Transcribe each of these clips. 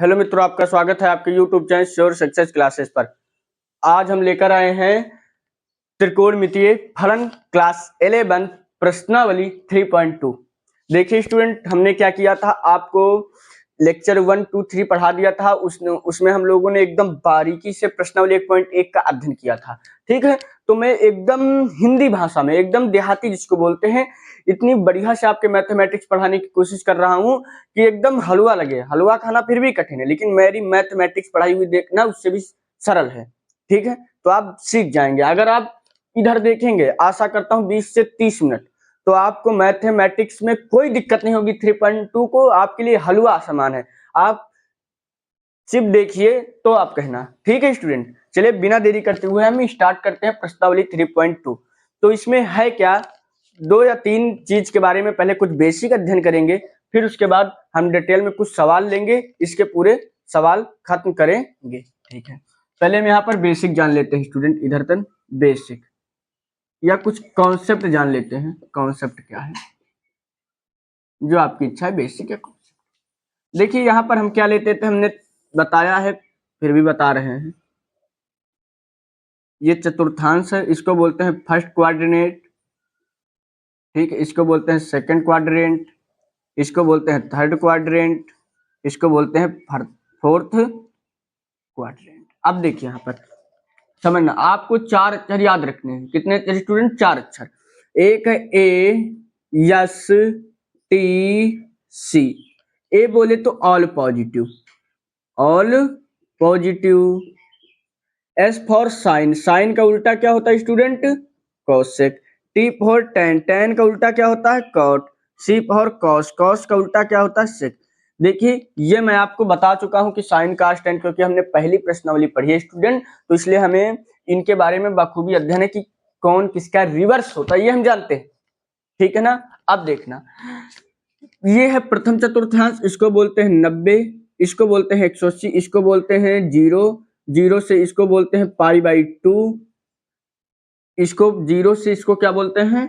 Hello मित्रों, आपका स्वागत है आपके YouTube channel sure success classes पर। आज हम लेकर आए हैं त्रिकोणमितीय फलन क्लास 11 प्रश्नावली 3.2। देखिए स्टूडेंट, हमने क्या किया था, आपको लेक्चर 1, 2, 3 पढ़ा दिया था। उसमें हम लोगों ने एकदम बारीकी से प्रश्नावली 1.1 का अध्ययन किया था। ठीक है, तो मैं एकदम हिंदी भाषा में, एकदम देहाती जिसको बोलते हैं, इतनी बढ़िया से आपके मैथमेटिक्स पढ़ाने की कोशिश कर रहा हूं कि एकदम हलवा लगे। हलवा खाना फिर भी कठिन है, लेकिन मेरी मैथमेटिक्स पढ़ाई हुई देखना उससे भी सरल है। ठीक है, तो आप सीख जाएंगे। अगर आप इधर देखेंगे, आशा करता हूं 20 से 30 मिनट, तो आपको मैथमेटिक्स में कोई दिक्कत नहीं होगी। 3.2 को आपके लिए हलवा समान है। आप सिर्फ देखिए तो आप कहना। ठीक है स्टूडेंट, चलिए बिना देरी करते हुए हम स्टार्ट करते हैं प्रश्नावली 3.2। तो इसमें है क्या, 2 या 3 चीज के बारे में पहले कुछ बेसिक अध्ययन करेंगे, फिर उसके बाद हम डिटेल में कुछ सवाल लेंगे, इसके पूरे सवाल खत्म करेंगे। ठीक है, पहले हम यहाँ पर बेसिक जान लेते हैं स्टूडेंट। इधर तक बेसिक या कुछ कॉन्सेप्ट जान लेते हैं। कॉन्सेप्ट क्या है, जो आपकी इच्छा है, बेसिक या कॉन्सेप्ट। देखिए यहाँ पर हम क्या लेते थे, हमने बताया है फिर भी बता रहे हैं। ये चतुर्थांश है, इसको बोलते हैं फर्स्ट क्वाड्रेंट। ठीक है, इसको बोलते हैं सेकंड क्वाड्रेंट, इसको बोलते हैं थर्ड क्वाड्रेंट, इसको बोलते हैं फोर्थ क्वाड्रेंट। अब देखिए यहाँ पर समझना, आपको 4 अक्षर याद रखने हैं। कितने स्टूडेंट? 4 अक्षर। एक है ए, यस, टी, सी। ए बोले तो all positive, all positive. S for sine, sine का उल्टा क्या होता है student? Cosec. T for tan, tan का उल्टा क्या होता है? Cot. C for cos, cos का उल्टा क्या होता है? सेक। देखिए ये मैं आपको बता चुका हूं कि साइन कास टेन, क्योंकि हमने पहली प्रश्नावली पढ़ी है स्टूडेंट, तो इसलिए हमें इनके बारे में बखूबी अध्ययन है कि कौन किसका रिवर्स होता है, ये हम जानते हैं। ठीक है ना। अब देखना, ये है प्रथम चतुर्थांश, इसको बोलते हैं 90, इसको बोलते हैं 180, इसको बोलते हैं 0, 0 से इसको बोलते हैं π/2, इसको 0 से इसको क्या बोलते हैं?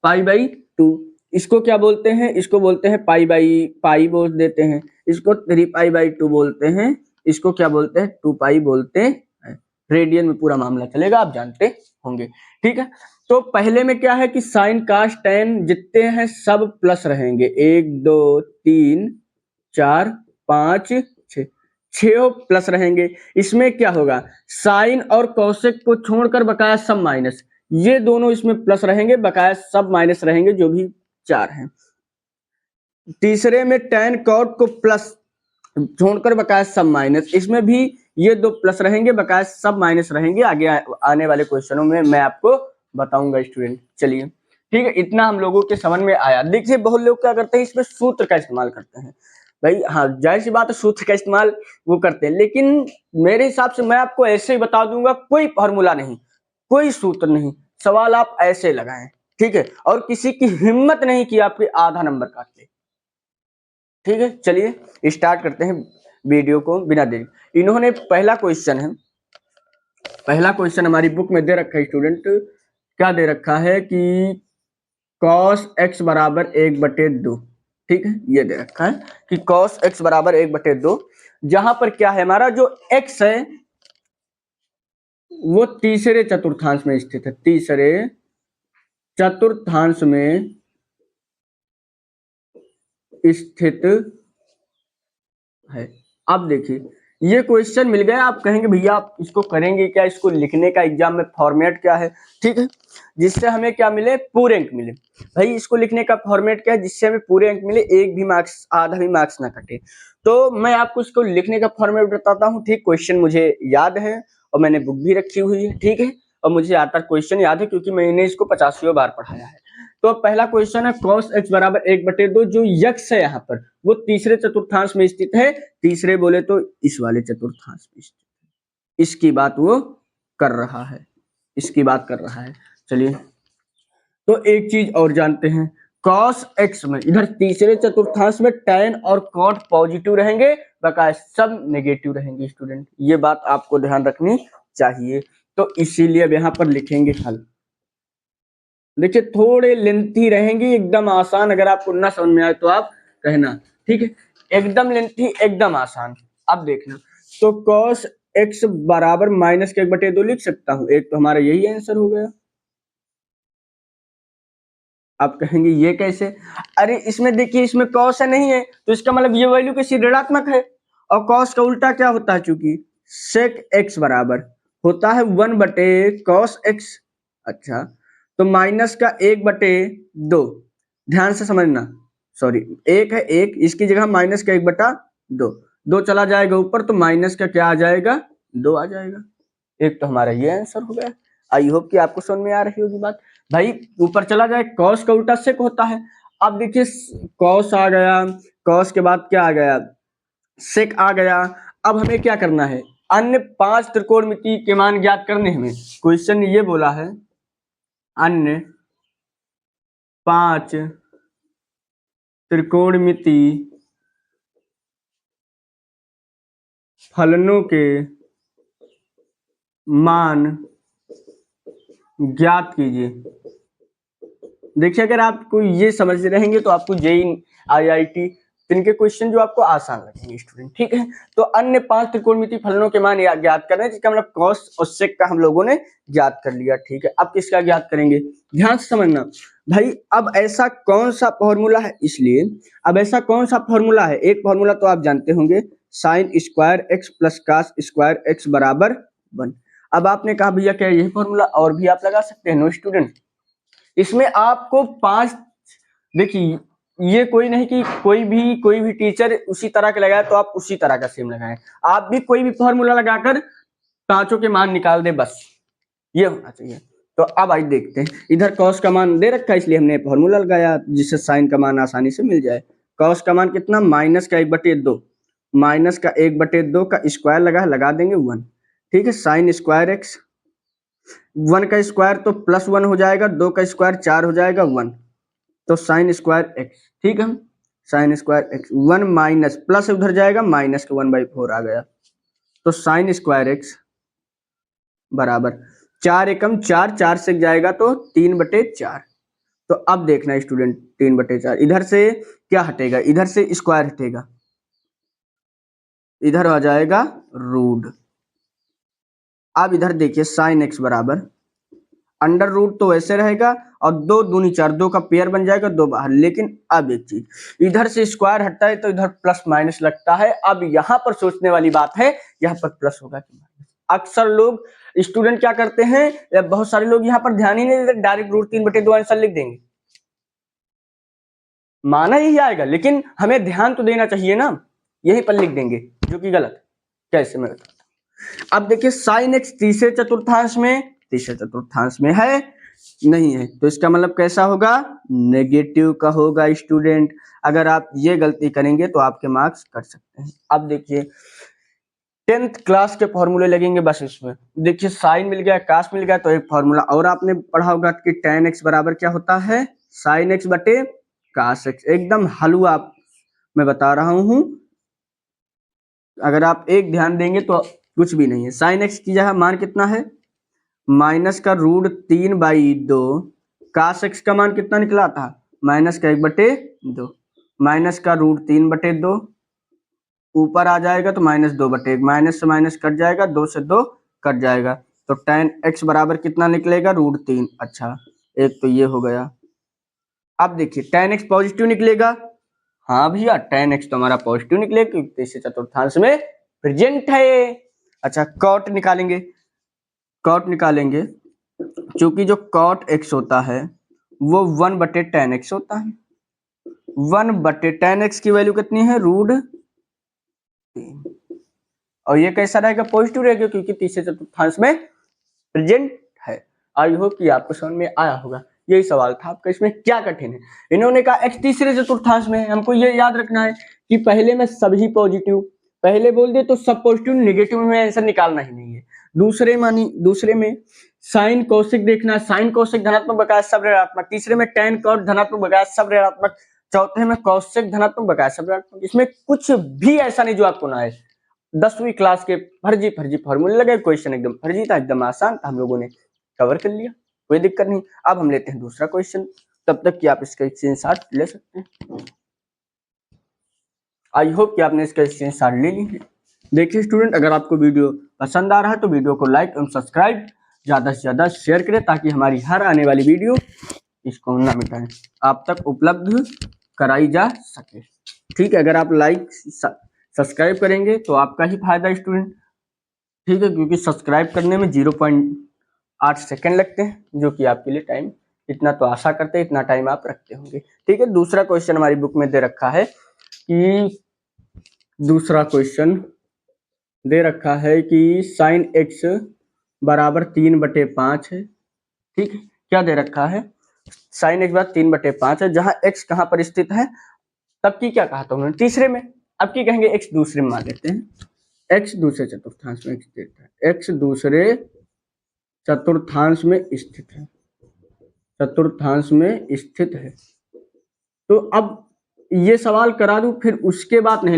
π/2। इसको क्या बोलते हैं? इसको बोलते हैं पाई बोल देते हैं, इसको 3π/2 बोलते हैं, इसको क्या बोलते हैं? 2π बोलते हैं। रेडियन में पूरा मामला चलेगा, आप जानते होंगे। ठीक है, तो पहले में क्या है कि साइन कास टेन जितने हैं सब प्लस रहेंगे। 1 2 3 4 5 6, 6 प्लस रहेंगे। इसमें क्या होगा, साइन और कौशिक को छोड़कर बकाया सब माइनस, ये दोनों इसमें प्लस रहेंगे, बकाया सब माइनस रहेंगे, जो भी 4 हैं। तीसरे में टेन कॉट को प्लस छोड़कर बकाया सब माइनस, इसमें भी ये 2 प्लस रहेंगे, बकाया सब माइनस रहेंगे। आगे आने वाले क्वेश्चनों में मैं आपको बताऊंगा स्टूडेंट। चलिए ठीक है, इतना हम लोगों के समझ में आया। देखिए बहुत लोग क्या करते हैं, इसमें सूत्र का इस्तेमाल करते हैं। भाई हाँ, जाहिर सी बात है, सूत्र का इस्तेमाल वो करते हैं, लेकिन मेरे हिसाब से मैं आपको ऐसे ही बता दूंगा, कोई फॉर्मूला नहीं, कोई सूत्र नहीं, सवाल आप ऐसे लगाएं। ठीक है, और किसी की हिम्मत नहीं कि आपके आधा नंबर काट ले। ठीक है, चलिए स्टार्ट करते हैं वीडियो को बिना देरी। इन्होंने पहला क्वेश्चन है, पहला क्वेश्चन हमारी बुक में दे रखा है स्टूडेंट। क्या दे रखा है कि cos x बराबर 1/2। ठीक है, ये दे रखा है कि cos x बराबर 1/2, जहां पर क्या है, हमारा जो x है वो तीसरे चतुर्थांश में स्थित है, तीसरे चतुर्थांश में स्थित है। अब देखिए ये क्वेश्चन मिल गया, आप कहेंगे भैया आप इसको करेंगे क्या, इसको लिखने का एग्जाम में फॉर्मेट क्या है? ठीक है, जिससे हमें क्या मिले? पूरे अंक मिले। भाई इसको लिखने का फॉर्मेट क्या है जिससे हमें पूरे अंक मिले, एक भी मार्क्स, आधा भी मार्क्स ना कटे? तो मैं आपको इसको लिखने का फॉर्मेट बताता हूँ। ठीक, क्वेश्चन मुझे याद है और मैंने बुक भी रखी हुई है। ठीक है, और मुझे आता क्वेश्चन याद है क्योंकि मैंने इसको 50 बार पढ़ाया है। तो पहला क्वेश्चन है cos x बराबर 1/2, जो यक्ष है यहाँ पर वो तीसरे चतुर्थांश में स्थित है। तीसरे बोले तो इस वाले चतुर्थांश में स्थित है, इसकी बात वो कर रहा है, इसकी बात कर रहा है। चलिए, तो एक चीज और जानते हैं, cos x में इधर तीसरे चतुर्थांश में tan और cot पॉजिटिव रहेंगे, बकाया सब नेगेटिव रहेंगे। स्टूडेंट ये बात आपको ध्यान रखनी चाहिए, तो इसीलिए अब यहाँ पर लिखेंगे हल। देखिए थोड़े लेंथी रहेंगी, एकदम आसान, अगर आपको ना समझ में आए तो आप कहना। ठीक है, एकदम लेंथी एकदम आसान, अब देखना, तो cos x बराबर माइनस का 1/2 लिख सकता हूं। एक तो हमारा यही आंसर हो गया। आप कहेंगे ये कैसे? अरे इसमें देखिए, इसमें cos है नहीं है, तो इसका मतलब ये वैल्यू किसी ऋणात्मक है, और cos का उल्टा क्या होता है, चूंकि sec x बराबर होता है 1/cos x। अच्छा, तो माइनस का 1/2, ध्यान से समझना, सॉरी एक है एक, इसकी जगह माइनस का 1/2, 2 चला जाएगा ऊपर, तो माइनस का क्या आ जाएगा, 2 आ जाएगा। एक तो हमारा ये आंसर हो गया। आई होप कि आपको समझ में आ रही होगी बात। भाई ऊपर चला जाए, कॉस का उल्टा सेक होता है। अब देखिए, कॉस आ गया, कॉस के बाद क्या आ गया, सेक आ गया। अब हमें क्या करना है, अन्य 5 त्रिकोणमिति के मान ज्ञात करने हमें। क्वेश्चन ये बोला है अन्य 5 त्रिकोणमिति फलनों के मान ज्ञात कीजिए। देखिए, अगर आपको ये समझ रहेंगे तो आपको जेईई आईआईटी इनके क्वेश्चन जो आपको आसान लगेंगे स्टूडेंट, ठीक है। तो अन्य 5 त्रिकोणमिति फलनों के मान ज्ञात करना है, जिसका मतलब कॉस और सेक का हम लोगों ने ज्ञात कर लिया, ठीक है। अब किसका ज्ञात करेंगे, ध्यान से समझना भाई। अब ऐसा कौन सा फॉर्मूला है, इसलिए अब ऐसा कौन सा फॉर्मूला है, एक फॉर्मूला तो आप जानते होंगे, sine square x plus cos square x बराबर 1। अब आपने कहा भैया क्या यही फॉर्मूला और भी आप लगा सकते हैं? नो स्टूडेंट, इसमें आपको 5, देखिए ये कोई नहीं कि कोई भी टीचर उसी तरह के लगाए तो आप उसी तरह का सेम लगाएं। आप भी कोई भी फॉर्मूला लगाकर पांचों के मान निकाल दे, बस ये होना चाहिए। तो अब आज देखते हैं, इधर कॉस का मान दे रखा है, इसलिए हमने फॉर्मूला लगाया जिससे साइन का मान आसानी से मिल जाए। कॉस का मान कितना, माइनस का 1/2, माइनस का 1/2 का स्क्वायर लगा देंगे 1, ठीक है। साइन स्क्वायर एक्स, 1 का स्क्वायर तो +1 हो जाएगा, 2 का स्क्वायर 4 हो जाएगा 1, तो साइन स्क्वायर एक्स, ठीक है। Sine square x 1 minus plus उधर जाएगा, माइनस का 1/4 आ गया, तो साइन स्क्वायर एक्स बराबर 4 एकम 4, 4 से जाएगा तो 3/4। तो अब देखना स्टूडेंट, 3/4 इधर से क्या हटेगा, इधर से स्क्वायर हटेगा, इधर आ जाएगा रूट। अब इधर देखिए साइन एक्स बराबर अंडर रूट तो वैसे रहेगा, और 2 दूनी 4, 2 का पेयर बन जाएगा, 2 बाहर। लेकिन अब एक चीज, इधर से स्क्वायर हटता है तो इधर प्लस माइनस लगता है। अब यहाँ पर सोचने वाली बात है, यहाँ पर प्लस होगा कि माइनस। अक्सर लोग स्टूडेंट क्या करते हैं, बहुत सारे लोग यहाँ पर ध्यान ही नहीं देते, डायरेक्ट √3/2 आंसर लिख देंगे, माना यही आएगा, लेकिन हमें ध्यान तो देना चाहिए ना, यही पर लिख देंगे, जो कि गलत। कैसे मैं बताता हूं। अब देखिए साइन एक्स तीसरे चतुर्थांश में है नहीं है, तो इसका मतलब कैसा होगा, नेगेटिव का होगा स्टूडेंट। अगर आप ये गलती करेंगे तो आपके मार्क्स कट सकते हैं। अब देखिए 10th क्लास के फॉर्मूले लगेंगे बस इसमें। देखिए साइन मिल गया, कास मिल गया, तो एक फॉर्मूला और आपने पढ़ा होगा कि tan x बराबर क्या होता है, साइन एक्स बटे कास एक्स। एकदम हलवा मैं बता रहा हूं, अगर आप एक ध्यान देंगे तो कुछ भी नहीं है। साइन एक्स की जगह मान कितना है, माइनस का √3/2, कास एक्स का मान कितना निकला था, माइनस का 1/2, माइनस का √3/2, ऊपर आ जाएगा तो -2/1, माइनस से माइनस कट जाएगा, 2 से 2 कट जाएगा, तो tan x बराबर कितना निकलेगा, √3। अच्छा, एक तो ये हो गया। अब देखिए tan x पॉजिटिव निकलेगा, हाँ भैया tan x तो हमारा पॉजिटिव निकलेगा क्योंकि तीसरे चतुर्थांश में प्रेजेंट है। अच्छा, कॉट निकालेंगे, क्योंकि जो cot x होता है वो 1/tan x होता है। 1/tan x की वैल्यू कितनी है, √3, और ये कैसा रहेगा, पॉजिटिव रहेगा क्योंकि तीसरे चतुर्थांश में प्रेजेंट है। आई होप कि आपको समझ में आया होगा। यही सवाल था आपका, इसमें क्या कठिन है। इन्होंने कहा x तीसरे चतुर्थांश में है, हमको ये याद रखना है कि पहले में सभी पॉजिटिव, पहले बोल दे तो सब पॉजिटिव, नेगेटिव में आंसर निकालना ही नहीं है। दूसरे में साइन कौशिक देखना, साइन कौशिक धनात्मक बकाया सब ऋणात्मक, तीसरे में tan cot धनात्मक बकाया सब ऋणात्मक, चौथे में कौशिक धनात्मक बकाया सब ऋणात्मक। इसमें कुछ भी ऐसा नहीं जो आपको ना आए। 10वीं क्लास के फर्जी फॉर्मूले लगे, क्वेश्चन एकदम फर्जी था, एकदम आसान था, हम लोगों ने कवर कर लिया, कोई दिक्कत नहीं। अब हम लेते हैं दूसरा क्वेश्चन, तब तक कि आप इसका स्क्रीनशॉट ले सकते हैं। आई होप कि आपने इसका स्क्रीनशॉट ले ली है। देखिए स्टूडेंट, अगर आपको वीडियो पसंद आ रहा है तो वीडियो को लाइक एवं सब्सक्राइब ज़्यादा से ज़्यादा शेयर करें, ताकि हमारी हर आने वाली वीडियो इसको ना मिटाएं, आप तक उपलब्ध कराई जा सके। ठीक है, अगर आप लाइक सब्सक्राइब करेंगे तो आपका ही फायदा स्टूडेंट। ठीक है, क्योंकि सब्सक्राइब करने में 0.8 सेकेंड लगते हैं, जो कि आपके लिए टाइम, इतना तो आशा करते हैं, इतना टाइम आप रखते होंगे। ठीक है, दूसरा क्वेश्चन हमारी बुक में दे रखा है कि दूसरा क्वेश्चन दे रखा है कि साइन एक्स बराबर 3/5 है। ठीक है, क्या दे रखा है, साइन एक्स बराबर 3/5 है, जहां एक्स कहां पर स्थित है, तब की क्या कहा था उन्होंने, तीसरे में। अब की कहेंगे एक्स दूसरे में मान लेते हैं, एक्स दूसरे चतुर्थांश में स्थित है, एक्स दूसरे चतुर्थांश में स्थित है, चतुर्थांश में स्थित है। तो अब ये सवाल करा दूं, फिर उसके बाद नहीं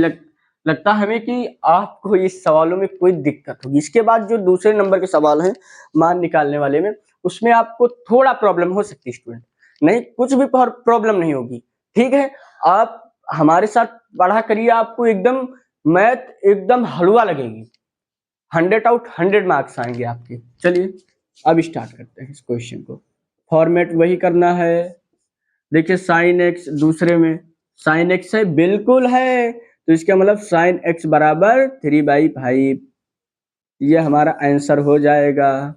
लगता हमें कि आपको इस सवालों में कोई दिक्कत होगी। इसके बाद जो दूसरे नंबर के सवाल हैं मान निकालने वाले में, उसमें आपको थोड़ा प्रॉब्लम हो सकती है स्टूडेंट, नहीं कुछ भी प्रॉब्लम नहीं होगी। ठीक है, आप हमारे साथ पढ़ा करिए, आपको एकदम मैथ एकदम हलवा लगेगी, 100/100 मार्क्स आएंगे आपके। चलिए अब स्टार्ट करते हैं इस क्वेश्चन को। फॉर्मेट वही करना है। देखिए साइन एक्स दूसरे में, साइन एक्स है, बिल्कुल है, तो इसका मतलब साइन एक्स बराबर 3/5, ये हमारा आंसर हो जाएगा।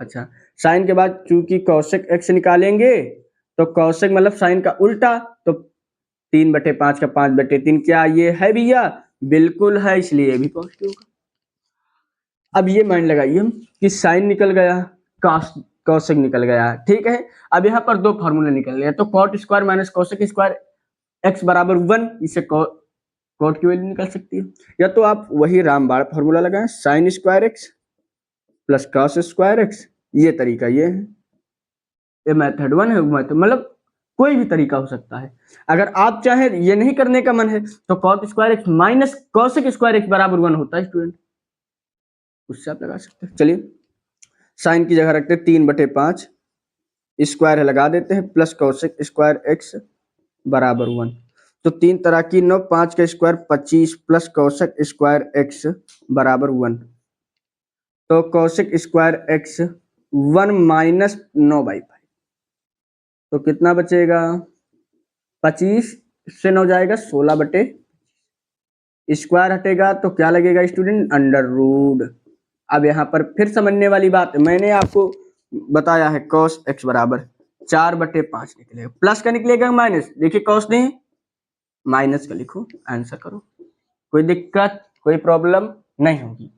अच्छा, साइन के बाद चूंकि कौशिक एक्स निकालेंगे, तो कौशिक मतलब साइन का उल्टा, तो 3/5 का 5/3 क्या ये है भैया, बिल्कुल है, इसलिए भी पॉजिटिव होगा। अब ये मान लगाइए हम कि साइन निकल गया, कौशिक निकल गया। ठीक है, अब यहाँ पर दो फॉर्मूले निकल गए, तो cot square minus cosec square x बराबर 1, इससे कॉट की वैल्यू निकल सकती है। या तो आप वही रामबाण फॉर्मूला लगाएं, sign square x plus cos square x, ये तरीका ये है, ये मेथड 1 है, मतलब कोई भी तरीका हो सकता है। अगर आप चाहें ये नहीं करने का मन है, तो cot square x minus cosec square x बराबर 1 होता है स्टूडेंट, उससे आप लगा सकते हैं। चलिए साइन की जगह रखते हैं 3/5, स्क्वायर है लगा देते हैं, प्लस कौशिक स्क्वायर एक्स बराबर 1, तो 3 तरह की 9, 5 का square 25 plus Kaushik square x बराबर 1, तो कौशिक स्क्वायर एक्स 1 माइनस 9/5, तो कितना बचेगा, 25 से 9 जाएगा 16/, स्क्वायर हटेगा तो क्या लगेगा स्टूडेंट, अंडर रूट। अब यहाँ पर फिर समझने वाली बात, मैंने आपको बताया है कॉस एक्स बराबर 4/5 निकलेगा, प्लस का निकलेगा माइनस, देखिए कॉस नहीं माइनस का लिखो, आंसर करो, कोई दिक्कत कोई प्रॉब्लम नहीं होगी।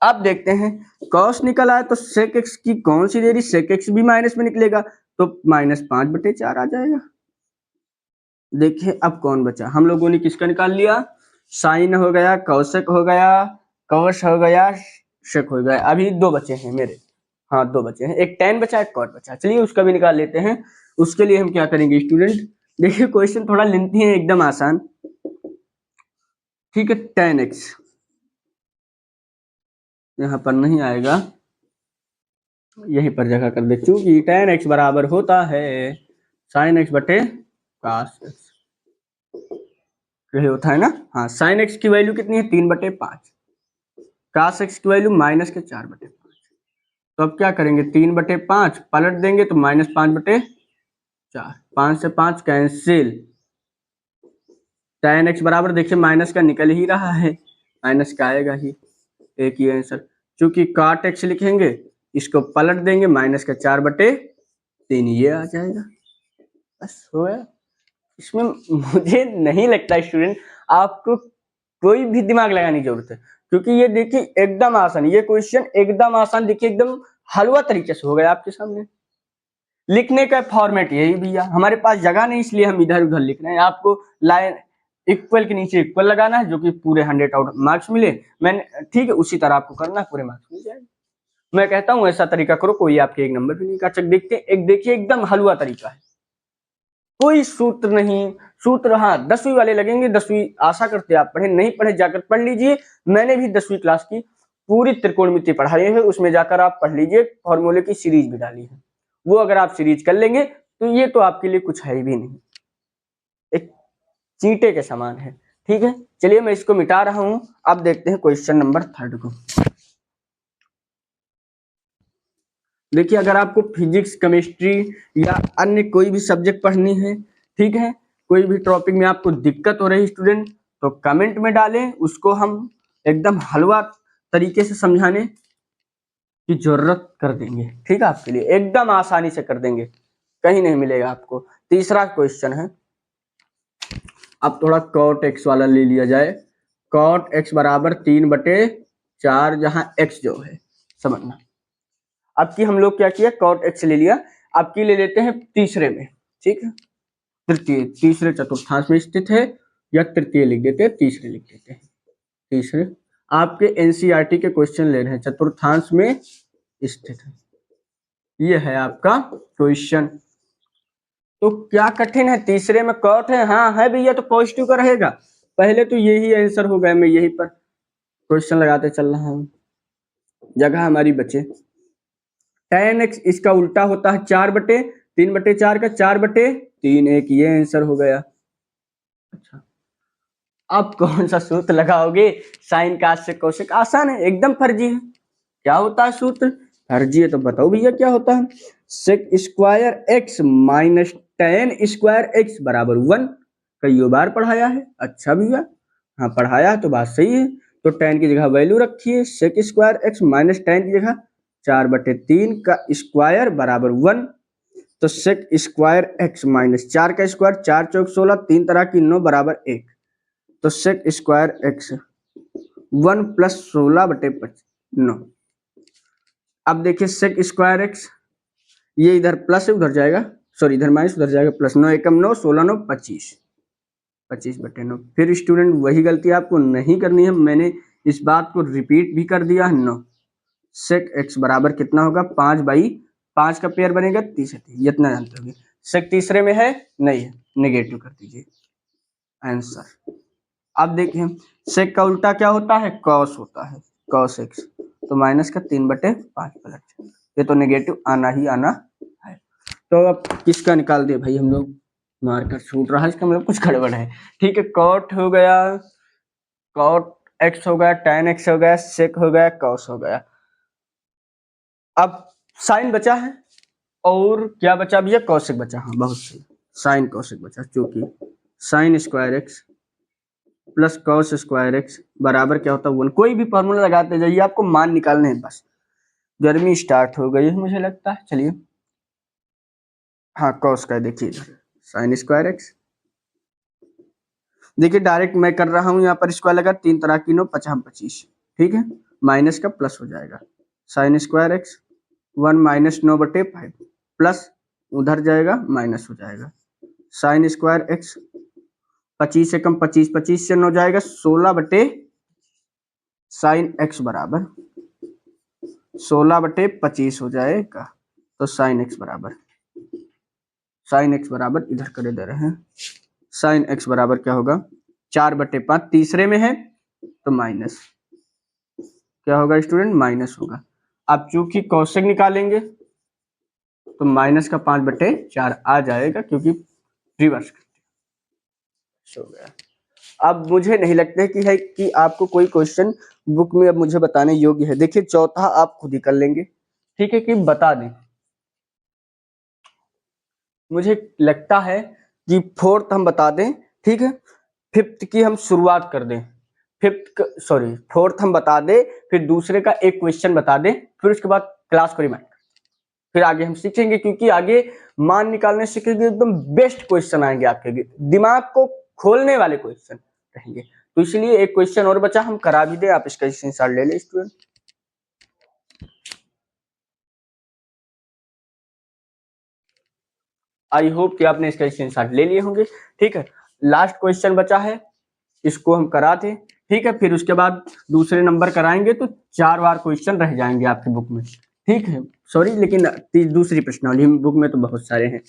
अब देखते हैं कॉस निकल आया, तो सेक एक्स की कौन सी देरी, सेक एक्स भी माइनस में निकलेगा, तो -5/4 आ जाएगा। देखिए अब कौन बचा, हम लोगों ने किसका निकाल लिया, साइन हो गया, कौशिक हो गया, कॉस हो गया, शेक हो गया, अभी दो बचे हैं मेरे, हाँ दो बचे हैं, एक tan बचा एक कॉट बचा, चलिए उसका भी निकाल लेते हैं। उसके लिए हम क्या करेंगे स्टूडेंट, देखिए क्वेश्चन थोड़ा लेंथी है, एकदम आसान। ठीक है, tan x यहाँ पर नहीं आएगा, यहीं पर जगह कर दे, चूंकि tan x बराबर होता है sin x बटे cos x, यही होता है ना। हाँ, sin x की वैल्यू कितनी है 3/5, cos x की वैल्यू -4/5, तो अब क्या करेंगे 3/5 पलट देंगे तो -5/4, 5 से 5 कैंसिल, tan x बराबर देखिए माइनस का निकल ही रहा है, माइनस का आएगा ही, एक ही आंसर। चूंकि cot x लिखेंगे, इसको पलट देंगे, -4/3, ये आ जाएगा, बस हो गया। इसमें मुझे नहीं लगता स्टूडेंट आपको कोई भी दिमाग लगाने की जरूरत है, क्योंकि ये देखिए एकदम आसान, ये क्वेश्चन एकदम आसान, देखिए एकदम हलवा तरीके से हो गया आपके सामने। लिखने का फॉर्मेट यही भैया, हमारे पास जगह नहीं इसलिए हम इधर उधर लिख रहे हैं, आपको लाइन इक्वल के नीचे इक्वल लगाना है, जो कि पूरे 100 मार्क्स मिले, मैंने ठीक है उसी तरह आपको करना है, पूरे मार्क्स मिल जाएंगे। मैं कहता हूँ ऐसा तरीका करो, कोई आपके एक नंबर भी नहीं काट सकते। देखते एक देखिए एकदम हलवा तरीका है, कोई सूत्र नहीं, सूत्र हाँ 10वीं वाले लगेंगे, 10वीं आशा करते आप पढ़े, नहीं पढ़े जाकर पढ़ लीजिए, मैंने भी 10वीं क्लास की पूरी त्रिकोणमिति पढ़ाई है, उसमें जाकर आप पढ़ लीजिए, फॉर्मूले की सीरीज भी डाली है, वो अगर आप सीरीज कर लेंगे तो ये तो आपके लिए कुछ है भी नहीं, एक चींटे के समान है। ठीक है, चलिए मैं इसको मिटा रहा हूं। अब देखते हैं क्वेश्चन नंबर 3 को। देखिए, अगर आपको फिजिक्स, केमिस्ट्री या अन्य कोई भी सब्जेक्ट पढ़नी है, ठीक है, कोई भी टॉपिक में आपको दिक्कत हो रही स्टूडेंट, तो कमेंट में डालें, उसको हम एकदम हलवा तरीके से समझाने की जरूरत कर देंगे। ठीक है, आपके लिए एकदम आसानी से कर देंगे, कहीं नहीं मिलेगा आपको। तीसरा क्वेश्चन है, अब थोड़ा कॉट एक्स वाला ले लिया जाए। कॉट एक्स बराबर 3/4, जहां एक्स जो है समझना। अब की हम लोग क्या किया, कॉट एक्स ले लिया, अब की ले लेते हैं तीसरे में। ठीक है, तृतीय, तीसरे चतुर्थांश में स्थित है, या तृतीय लिख देते हैं, तीसरे लिख देते हैं, तीसरे। आपके एनसीईआरटी के क्वेश्चन ले रहे हैं, चतुर्थांश में स्थित है, ये है आपका क्वेश्चन। तो क्या कठिन है, तीसरे में कॉट है, हाँ है भैया, तो पॉजिटिव का रहेगा। पहले तो यही आंसर हो गया, मैं यही पर क्वेश्चन लगाते चल रहा हूं, जगह हमारी बचे। tan x इसका उल्टा होता है 4/3/4 का 4/3, 1 ये आंसर हो गया। अच्छा, अब कौन सा सूत्र लगाओगे, साइन का से कोसेक, आसान है, एकदम फर्जी है। क्या होता है सूत्र, फर्जी है तो बताओ भैया क्या होता है। Sec square x minus tan square x बराबर 1, कई बार पढ़ाया है। अच्छा भैया, हाँ पढ़ाया है तो बात सही है। तो tan की जगह वैल्यू रखिए, sec square x minus tan की जगह 4/3 का स्क्वायर बराबर 1। तो सेक स्क्वायर एक्स माइनस 4 का स्क्वायर, 4 चौक 16, 3 तरह की 9 बराबर 1। तो सेक स्क्वायर एक्स 1 + 16/9। अब देखिए सेक स्क्वायर एक्स, ये इधर प्लस है उधर जाएगा, सॉरी इधर माइनस उधर जाएगा प्लस, 9 एकम 9, 16 9 25, 25/9। फिर स्टूडेंट वही गलती आपको नहीं करनी है, मैंने इस बात को रिपीट भी कर दिया है। 9 सेक एक्स बराबर कितना होगा, 5/5 का पेयर बनेगा 30 है, इतना जानते होंगे। सेक तीसरे में है, नहीं है, नेगेटिव कर दीजिए आंसर। अब देखिए, सेक का उल्टा क्या होता है, कॉस होता है, कॉस एक्स, तो माइनस का 3/5 पलट, ये तो नेगेटिव आना ही आना है। तो अब किसका निकाल दे भाई, हम लोग मार्कर छूट रहा है इसका मतलब कुछ गड़बड़ है। ठीक है, कॉट हो गया, कॉट एक्स हो गया, tan एक्स हो गया, सेक हो गया, कॉस हो गया। अब साइन बचा है, और क्या बचा भैया, कॉसेक बचा। हाँ बहुत सही, साइन कॉसेक बचा, क्योंकि sign square x plus cos square x बराबर क्या होता है 1। कोई भी फॉर्मूला लगाते जाइए, आपको मान निकालने हैं बस। गर्मी स्टार्ट हो गई है मुझे लगता है, चलिए। हाँ कॉस का देखिए, साइन स्क्वायर एक्स, देखिए डायरेक्ट मैं कर रहा हूँ, यहाँ पर स्क्वायर लगा, 3 तरह की 9, 50 25, ठीक है, माइनस का प्लस हो जाएगा। साइन स्क्वायर एक्स 1 - 9/5 प्लस उधर जाएगा माइनस हो जाएगा। साइन स्क्वायर एक्स 25 से कम 25, 25 से 9 जाएगा 16 साइन एक्स बराबर 16/25 हो जाएगा। तो साइन एक्स बराबर इधर करे दे रहे हैं, साइन एक्स बराबर क्या होगा, 4/5, तीसरे में है तो माइनस, क्या होगा स्टूडेंट, माइनस होगा। अब चूंकि कौशिक निकालेंगे तो माइनस का 5/4 आ जाएगा, क्योंकि रिवर्स हो गया। अब मुझे नहीं लगता है कि आपको कोई क्वेश्चन बुक में अब मुझे बताने योग्य है। देखिए चौथा आप खुद ही कर लेंगे, ठीक है, कि बता दें। मुझे लगता है कि फोर्थ हम बता दें, ठीक है, फिफ्थ की हम शुरुआत कर दें, फोर्थ हम बता दें, फिर दूसरे का एक क्वेश्चन बता दें, फिर उसके बाद क्लास को रिमाइंड, फिर आगे हम सीखेंगे, क्योंकि आगे मान निकालने सीखेंगे, एकदम बेस्ट क्वेश्चन आएंगे आपके, दिमाग को खोलने वाले क्वेश्चन रहेंगे। तो इसलिए एक क्वेश्चन और बचा, हम करा भी दे, आप इसका स्क्रीनशॉट ले लें स्टूडेंट। आई होप कि आपने इसका स्क्रीनशॉट ले लिए होंगे। ठीक है, लास्ट क्वेश्चन बचा है, इसको हम कराते, ठीक है, फिर उसके बाद दूसरे नंबर कराएंगे, तो 4 बार क्वेश्चन रह जाएंगे आपकी बुक में। ठीक है, सॉरी, लेकिन दूसरी प्रश्नावली बुक में तो बहुत सारे हैं।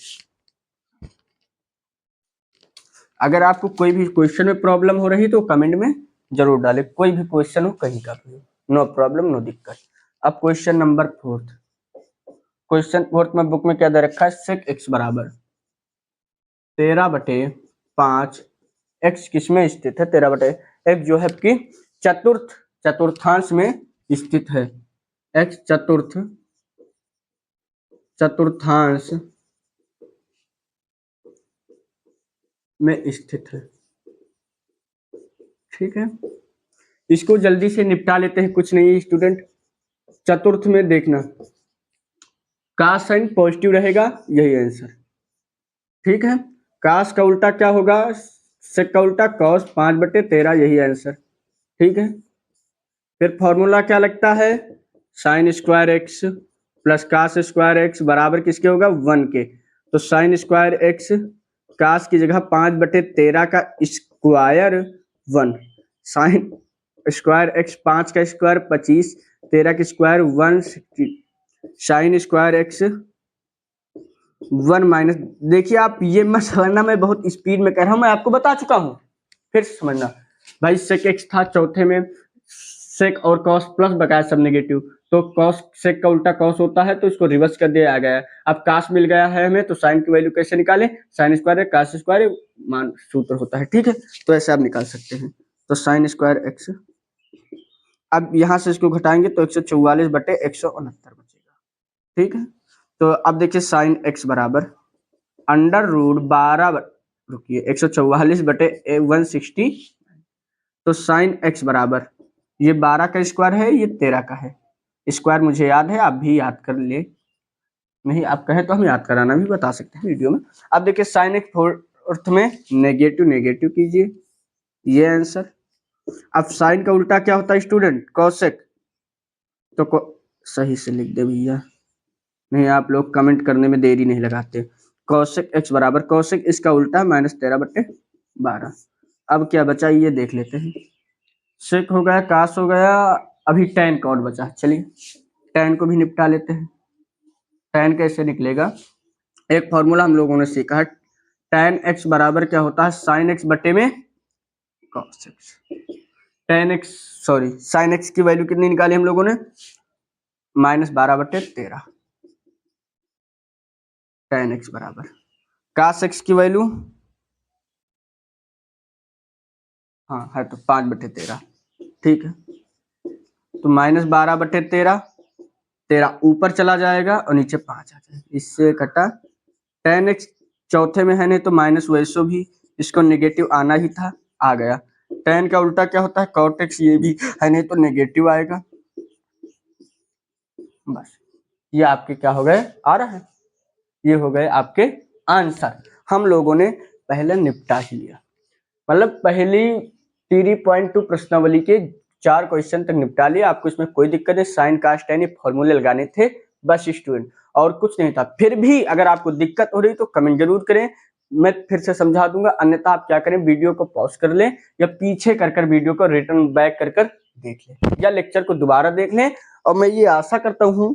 अगर आपको कोई भी क्वेश्चन में प्रॉब्लम हो रही तो कमेंट में जरूर डालें, कोई भी क्वेश्चन हो कहीं का भी हो, नो प्रॉब्लम नो दिक्कत। अब क्वेश्चन नंबर फोर्थ में बुक में क्या दे रखा है, सेक एक्स बराबर 13/5 x किस में स्थित है, 13/x जो है कि चतुर्थांश में स्थित है, x चतुर्थांश में स्थित है। ठीक है, इसको जल्दी से निपटा लेते हैं, कुछ नहीं स्टूडेंट। चतुर्थ में देखना कास साइन पॉजिटिव रहेगा, यही आंसर। ठीक है, कास का उल्टा क्या होगा, सेक का उल्टा कॉस 5/13, यही आंसर। ठीक है, फिर फॉर्मूला क्या लगता है, sine square x plus cos square x बराबर किसके होगा, 1 के। तो साइन स्क्वायर एक्स कास की जगह 5/13 का स्क्वायर 1, साइन स्क्वायर एक्स 5 का स्क्वायर 25, 13 का square 160, sign square x 1 minus, देखिए आप ये मत समझना, मैं बहुत स्पीड में कह रहा हूं, मैं आपको बता चुका हूं, फिर समझना भाई। सेक एक्स था चौथे में, सेक और कॉस प्लस बकाया सब नेगेटिव, तो कॉस सेक का उल्टा कॉस होता है, तो इसको रिवर्स कर दिया गया। अब कास मिल गया है हमें, तो साइन की वैल्यू कैसे निकालें, साइन स्क्वायर कास स्क्वायर मान सूत्र होता है। ठीक है, तो ऐसे आप निकाल सकते हैं। तो साइन स्क्वायर एक्स, अब यहां से इसको घटाएंगे तो 144/169 बचेगा। ठीक है, तो अब देखिए साइन एक्स बराबर √12, रुकिए 144/160, तो साइन एक्स बराबर ये 12 का स्क्वायर है, ये 13 का है, स्क्वायर मुझे याद है, आप भी याद कर ले, नहीं आप कहें तो हम याद कराना भी बता सकते हैं वीडियो में। अब देखिए साइन एक्स फोर्थ में नेगेटिव कीजिए, ये आंसर। अब साइन का उल्टा क्या होता है स्टूडेंट, कोसेक, तो सही से लिख दे भैया, नहीं आप लोग कमेंट करने में देरी नहीं लगाते। कोसेक एक्स बराबर कोसेक इसका उल्टा -13/12। अब क्या बचा ये देख लेते हैं, सेक हो गया, कास हो गया, अभी टैन का और बचा, चलिए टैन को भी निपटा लेते हैं। टैन कैसे निकलेगा, एक फॉर्मूला हम लोगों ने सीखा है, टैन एक्स बराबर क्या होता है, साइन एक्स बटे में cos x. Tan x sorry sine x की वैल्यू कितनी निकाली हम लोगों ने, -12/13। टैन एक्स बराबर कास एक्स की वैल्यू, हाँ है तो 5/13। ठीक है, तो -12/13, 13 ऊपर चला जाएगा और नीचे 5 आ जाएगा, इससे कटा। टैन एक्स चौथे में है, नहीं तो माइनस वैसो भी इसको नेगेटिव आना ही था, आ गया। टैन का उल्टा क्या होता है, कॉट एक्स, ये भी है नहीं तो नेगेटिव आएगा। बस ये आपके क्या हो गए, आ रहा है, ये हो गए आपके आंसर। हम लोगों ने पहले निपटा ही लिया, मतलब पहली 3.2 प्रश्नावली के 4 क्वेश्चन तक निपटा लिया। आपको इसमें कोई दिक्कत नहीं, साइन कास टैन फॉर्मूले लगाने थे बस स्टूडेंट, और कुछ नहीं था। फिर भी अगर आपको दिक्कत हो रही तो कमेंट जरूर करें, मैं फिर से समझा दूंगा, अन्यथा आप क्या करें, वीडियो को पॉज कर लें या पीछे कर वीडियो को रिटर्न बैक कर देख लें, या लेक्चर को दोबारा देख लें। और मैं ये आशा करता हूँ,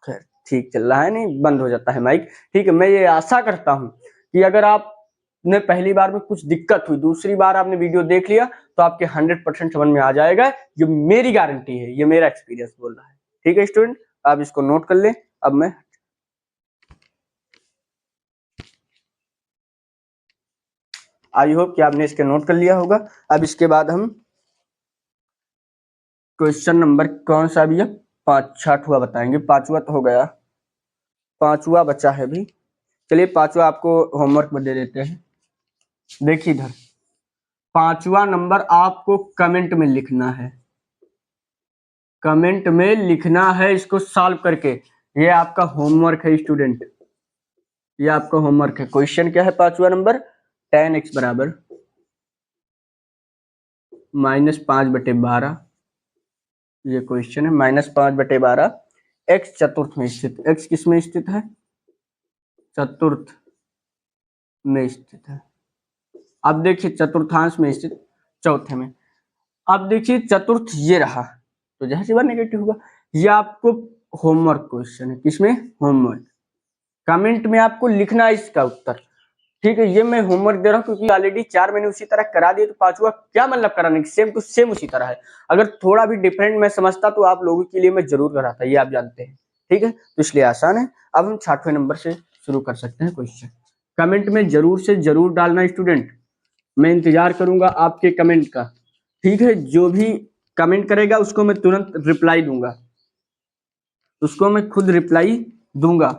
खैर ठीक चल रहा है, नहीं बंद हो जाता है माइक, ठीक है, मैं ये आशा करता हूँ कि अगर आप ने पहली बार में कुछ दिक्कत हुई, दूसरी बार आपने वीडियो देख लिया तो आपके 100% समझ में आ जाएगा, ये मेरी गारंटी है, ये मेरा एक्सपीरियंस बोल रहा है। ठीक है स्टूडेंट, आप इसको नोट कर लें। अब मैं आई होप कि आपने इसके नोट कर लिया होगा। अब इसके बाद हम क्वेश्चन नंबर कौन सा भी है, 6वां बताएंगे, 5वां तो हो गया, 5वां बचा है भी। चलिए 5वां आपको होमवर्क में दे देते हैं। देखिए इधर 5वां नंबर आपको कमेंट में लिखना है, कमेंट में लिखना है इसको सॉल्व करके, ये आपका होमवर्क है स्टूडेंट, ये आपका होमवर्क है। क्वेश्चन क्या है 5वां नंबर, tan x बराबर -5/12, ये क्वेश्चन है, -5/12, x चतुर्थ में स्थित, x किस में स्थित है, चतुर्थ में स्थित है। अब देखिए चतुर्थांश में स्थित, चौथे में। अब देखिए चतुर्थ ये रहा, तो जहां से बार नेगेटिव होगा। ये आपको होमवर्क क्वेश्चन है, किसमें, होमवर्क। कमेंट में आपको लिखना है इसका उत्तर, ठीक है। ये मैं होमवर्क दे रहा हूँ क्योंकि ऑलरेडी 4 मैंने उसी तरह करा दिए, तो 5वां क्या मतलब कराने की, सेम टू सेम उसी तरह है। अगर थोड़ा भी डिफरेंट मैं समझता तो आप लोगों के लिए मैं जरूर कराता, ये आप जानते हैं, ठीक है, तो इसलिए आसान है। अब हम 6वें नंबर से शुरू कर सकते हैं क्वेश्चन। कमेंट में जरूर से जरूर डालना स्टूडेंट, मैं इंतजार करूंगा आपके कमेंट का, ठीक है। जो भी कमेंट करेगा उसको मैं तुरंत रिप्लाई दूंगा, उसको मैं खुद रिप्लाई दूंगा।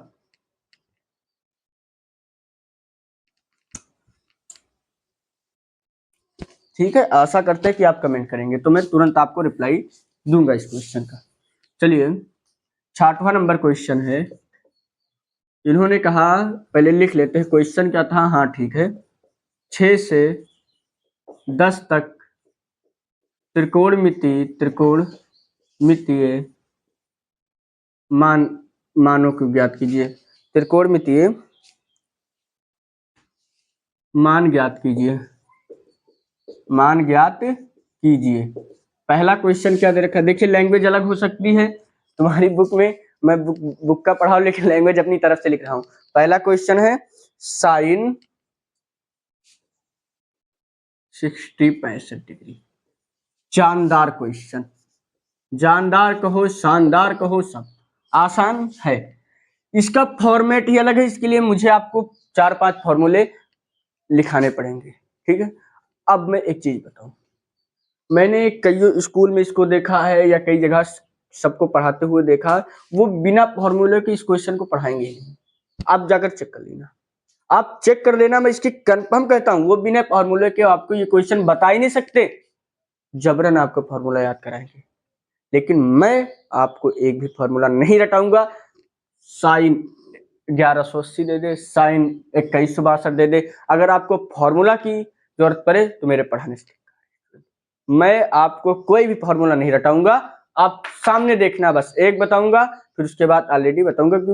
ठीक है, आशा करते हैं कि आप कमेंट करेंगे तो मैं तुरंत आपको रिप्लाई दूंगा इस क्वेश्चन का। चलिए 60वां नंबर क्वेश्चन है। इन्होंने कहा, पहले लिख लेते हैं क्वेश्चन क्या था। हाँ ठीक है, 6 से 10 तक त्रिकोणमितीय मानों को ज्ञात कीजिए। त्रिकोणमितीय मान ज्ञात कीजिए, मान ज्ञात कीजिए। पहला क्वेश्चन क्या दे रखा है, देखिए लैंग्वेज अलग हो सकती है तुम्हारी बुक में, मैं बुक का पढ़ा हूं लेकिन लैंग्वेज अपनी तरफ से लिख रहा हूं। पहला क्वेश्चन है साइन 60-65 डिग्री। जानदार क्वेश्चन, जानदार कहो, शानदार कहो, सब आसान है। इसका फॉर्मेट ही अलग है, इसके लिए मुझे आपको 4-5 फॉर्मूले लिखाने पड़ेंगे, ठीक है। अब मैं एक चीज बताऊं, मैंने कई स्कूल में इसको देखा है या कई जगह सबको पढ़ाते हुए देखा, वो बिना फॉर्मूले के इस क्वेश्चन को पढ़ाएंगे ही नहीं। आप जाकर चेक कर लेना, आप चेक कर लेना, मैं इसकी कंफर्म कहता हूं, वो बिना फॉर्मूले के आपको ये क्वेश्चन बता ही नहीं सकते, जबरन आपको फॉर्मूला याद कराएंगे। लेकिन मैं आपको एक भी फॉर्मूला नहीं रटाऊंगा। साइन 1180 दे दे, साइन 2162 दे दे, अगर आपको फॉर्मूला की जरूरत पड़े तो मेरे पढ़ाने से, मैं आपको कोई भी फॉर्मूला नहीं रटाऊंगा, आप सामने देखना, बस एक बताऊंगा, फिर उसके बाद ऑलरेडी बताऊंगा कि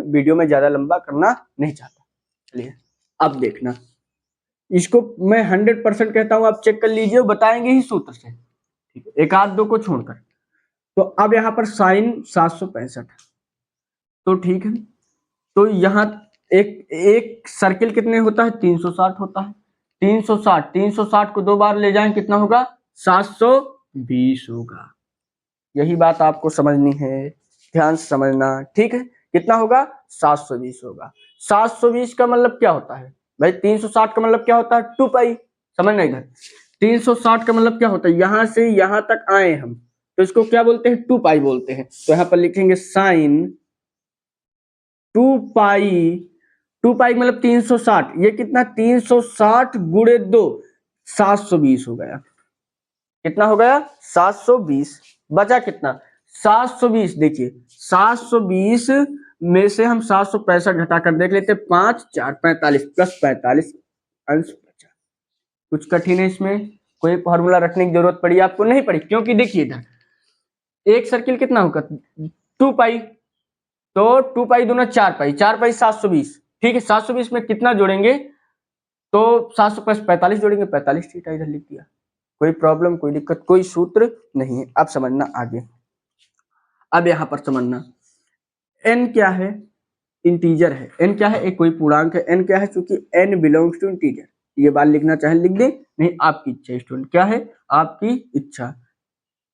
वीडियो में ज्यादा लंबा करना नहीं चाहता। चलिए अब देखना, इसको मैं 100% कहता हूं, आप चेक कर लीजिए, बताएंगे ही सूत्र से, ठीक है, एक आध दो को छोड़कर। तो अब यहाँ पर साइन 765, तो ठीक है, तो यहाँ एक सर्किल कितने होता है, 360 होता है। 360 को 2 बार ले जाएं कितना होगा, 720 होगा। यही बात आपको समझनी है, ध्यान से समझना, ठीक है। कितना होगा, 720 होगा। 720 का मतलब क्या होता है भाई, 360 का मतलब क्या होता है, 2 पाई, समझना इधर। 360 का मतलब क्या होता है, यहां से यहां तक आए हम, तो इसको क्या बोलते हैं, 2 पाई बोलते हैं। तो यहां पर लिखेंगे साइन 2 पाई, 2 पाई मतलब 360, ये कितना, 360 गुणे 2, 720 हो गया। कितना हो गया, 720। बचा कितना, 720। देखिए 720 में से हम 765 घटाकर देख लेते, 5 4 45 प्लस 45 अंश बचा। कुछ कठिन है इसमें, कोई फॉर्मूला रखने की जरूरत पड़ी आपको, नहीं पड़ी, क्योंकि देखिए इधर एक सर्किल कितना होगा, 2 पाई, तो 2 पाई दूना 4 पाई, 4 पाई 720, ठीक है। 720 में कितना जोड़ेंगे, तो 745 जोड़ेंगे, 45 थीटा इधर लिख दिया। कोई प्रॉब्लम, कोई दिक्कत, कोई सूत्र नहीं है। अब समझना आगे, अब यहां पर समझना, n क्या है, इंटीजर है। n क्या है, एक कोई पूर्णांक है। n क्या है, चूंकि n बिलोंग्स टू इंटीजर, ये बात लिखना चाहे लिख दे, नहीं आपकी इच्छा। स्टूडेंट क्या है, आपकी इच्छा,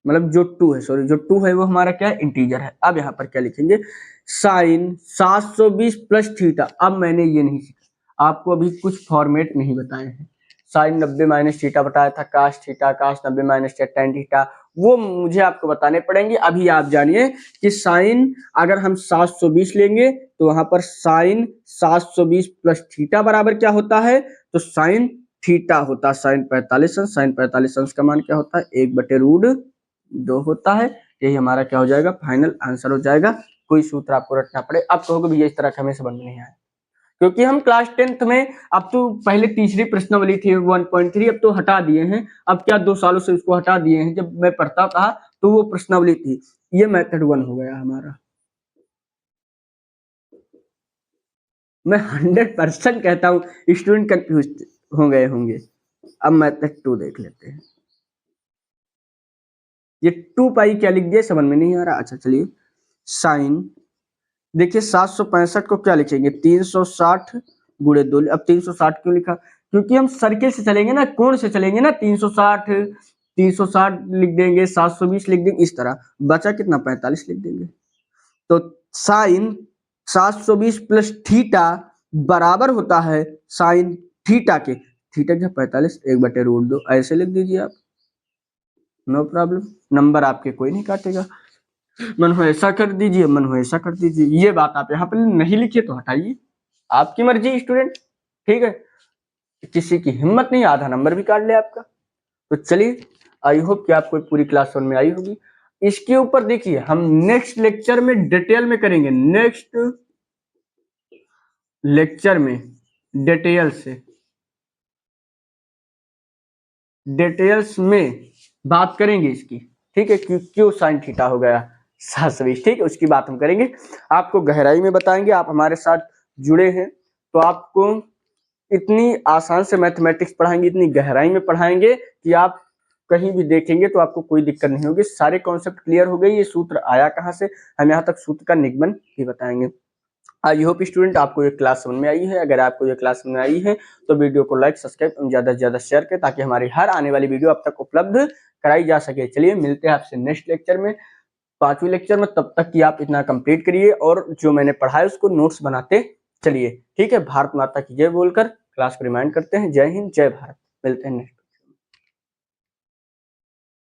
मतलब जो 2 है, सॉरी जो 2 है वो हमारा क्या है, इंटीजर है। अब यहाँ पर क्या लिखेंगे, साइन 720 प्लस थीटा। अब मैंने ये नहीं सीखा, आपको अभी कुछ फॉर्मेट नहीं बताए हैं। साइन 90 माइनस थीटा बताया था, काश थीटा, काश 90 माइनस टेन थीटा, वो मुझे आपको बताने पड़ेंगे। अभी आप जानिए कि साइन अगर हम 720 लेंगे तो वहां पर साइन 720 प्लस थीटा बराबर क्या होता है, तो साइन थीटा होता है साइन 45 अंश। साइन 45 अंश का मान क्या होता है, 1/√2 होता है। यही हमारा क्या हो जाएगा, फाइनल आंसर हो जाएगा। कोई सूत्र आपको रखना पड़े, आप कहोगे भैया इस तरह का हमें समझ में नहीं आया, क्योंकि हम क्लास 10th में, अब तो पहले तीसरी प्रश्नावली थी 1.3, अब तो हटा दिए हैं, अब क्या 2 सालों से उसको हटा दिए हैं। जब मैं पढ़ता था तो वो प्रश्नावली थी, ये मेथड 1 हो गया हमारा। मैं 100% कहता हूँ स्टूडेंट कंफ्यूज हो गए होंगे। अब मेथड 2 देख लेते हैं। ये 2 पाई क्या लिख दिया, समझ में नहीं आ रहा। अच्छा चलिए, साइन देखिए 765 को क्या लिखेंगे, 360 गुणे 2। अब 360 क्यों लिखा, क्योंकि हम सर्किल से चलेंगे ना, कोण से चलेंगे ना, 360 लिख देंगे, 720 लिख देंगे, इस तरह बचा कितना, 45 लिख देंगे। तो साइन 720 प्लस थीटा बराबर होता है साइन थीटा के। थीटा क्या 45 1/√2 ऐसे लिख दीजिए आप, नो प्रॉब्लम। नंबर आपके कोई नहीं काटेगा, मन हो ऐसा कर दीजिए, मन हो ऐसा कर दीजिए। ये बात आप यहाँ पर नहीं लिखिए तो हटाइए, आपकी मर्जी स्टूडेंट, ठीक है। किसी की हिम्मत नहीं आधा नंबर भी काट ले आपका। तो चलिए, आई होप कि आपको पूरी क्लास समझ में आई होगी। इसके ऊपर देखिए हम नेक्स्ट लेक्चर में डिटेल में करेंगे, नेक्स्ट लेक्चर में डिटेल्स में बात करेंगे इसकी, ठीक है। क्यों साइन थीटा हो गया सभी, ठीक है, उसकी बात हम करेंगे, आपको गहराई में बताएंगे। आप हमारे साथ जुड़े हैं तो आपको इतनी आसान से मैथमेटिक्स पढ़ाएंगे, इतनी गहराई में पढ़ाएंगे कि आप कहीं भी देखेंगे तो आपको कोई दिक्कत नहीं होगी। सारे कॉन्सेप्ट क्लियर हो गए, ये सूत्र आया कहाँ से, हम यहाँ तक सूत्र का निगमन भी बताएंगे। आई होप स्टूडेंट आपको ये क्लास समझ में आई है। अगर आपको ये क्लास समझ में आई है तो वीडियो को लाइक, सब्सक्राइब ज्यादा से ज्यादा शेयर करें ताकि हमारी हर आने वाली वीडियो आप तक उपलब्ध कराई जा सके। चलिए मिलते हैं आपसे नेक्स्ट लेक्चर में, 5वें लेक्चर में। तब तक कि आप इतना कंप्लीट करिए और जो मैंने पढ़ाया उसको नोट्स बनाते चलिए, ठीक है। भारत माता की जय बोलकर क्लास को रिमाइंड करते हैं। जय हिंद, जय भारत। मिलते हैं नेक्स्ट।